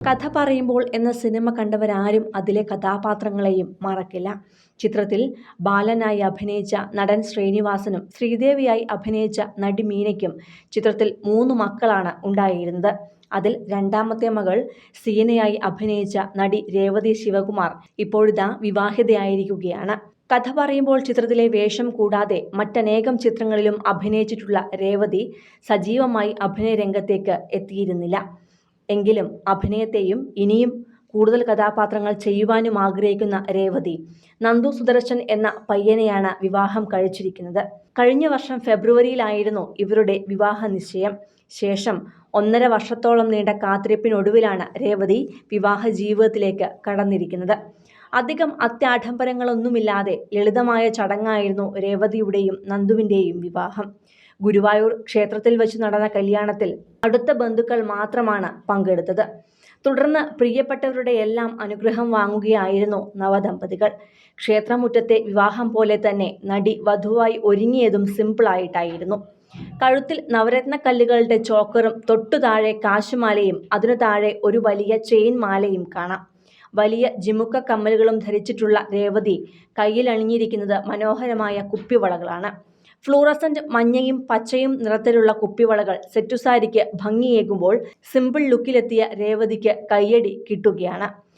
കഥ പറയുമ്പോൾ എന്ന സിനിമ കണ്ടവരാരും അതിലെ കഥാപാത്രങ്ങളെയും മറക്കില്ല. ചിത്രത്തിൽ ബാലനായി അഭിനയിച്ച നടൻ ശ്രീനിവാസനും ശ്രീദേവിയായി അഭിനയിച്ച നടി മീനയ്ക്കും ചിത്രത്തിൽ 3 മക്കളാണ് ഉണ്ടായിരുന്നത്. അതിൽ രണ്ടാമത്തെ മകൾ സീനയായി അഭിനയിച്ച നടി രേവതി ശിവകുമാർ ഇപ്പോഴിതാ വിവാഹിതയായിരിക്കുകയാണ്. കഥ പറയുമ്പോൾ ചിത്രത്തിലെ വേഷം കൂടാതെ മറ്റനേകം ചിത്രങ്ങളിലും അഭിനയിച്ചിട്ടുള്ള രേവതി സജീവമായി അഭിനയ രംഗത്തേക്ക് എത്തിയിരുന്നില്ല. എങ്കിലും അഭിനയത്തെയും ഇനിയും കൂടുതൽ കഥാപാത്രങ്ങൾ ചെയ്യുവാനും ആഗ്രഹിക്കുന്ന രേവതി നന്ദു സുദർശൻ എന്ന പയ്യനെയാണ് വിവാഹം കഴിച്ചിരിക്കുന്നത്. കഴിഞ്ഞ വർഷം ഫെബ്രുവരിയിലായിരുന്നു ഇവരുടെ വിവാഹ നിശ്ചയം. ശേഷം 1.5 വർഷത്തോളം നീണ്ട കാത്തിരിപ്പിനൊടുവിലാണ് രേവതി വിവാഹ ജീവിതത്തിലേക്ക് കടന്നിരിക്കുന്നത്. അധികം അത്യാഡംബരങ്ങളൊന്നുമില്ലാതെ ലളിതമായ ചടങ്ങായിരുന്നു രേവതിയുടെയും നന്ദുവിൻ്റെയും വിവാഹം. ഗുരുവായൂർ ക്ഷേത്രത്തിൽ വെച്ച് നടന്ന കല്യാണത്തിൽ അടുത്ത ബന്ധുക്കൾ മാത്രമാണ് പങ്കെടുത്തത്. തുടർന്ന് പ്രിയപ്പെട്ടവരുടെ എല്ലാം അനുഗ്രഹം വാങ്ങുകയായിരുന്നു നവദമ്പതികൾ. ക്ഷേത്രമുറ്റത്തെ വിവാഹം പോലെ തന്നെ നടി വധുവായി ഒരുങ്ങിയതും സിമ്പിളായിട്ടായിരുന്നു. കഴുത്തിൽ നവരത്ന കല്ലുകളുടെ ചോക്കറും തൊട്ടു താഴെ കാശുമാലയും അതിനു താഴെ ഒരു വലിയ ചെയിൻ മാലയും കാണാം. വലിയ ജിമുക്ക കമ്മലുകളും ധരിച്ചിട്ടുള്ള രേവതി കയ്യിൽ അണിഞ്ഞിരിക്കുന്നത് മനോഹരമായ കുപ്പിവളകളാണ്. ഫ്ലൂറസന്റ് മഞ്ഞയും പച്ചയും നിറത്തിലുള്ള കുപ്പിവളകൾ സെറ്റുസാരിക്ക് ഭംഗിയേകുമ്പോൾ സിമ്പിൾ ലുക്കിലെത്തിയ രേവതിക്ക് കയ്യടി കിട്ടുകയാണ്.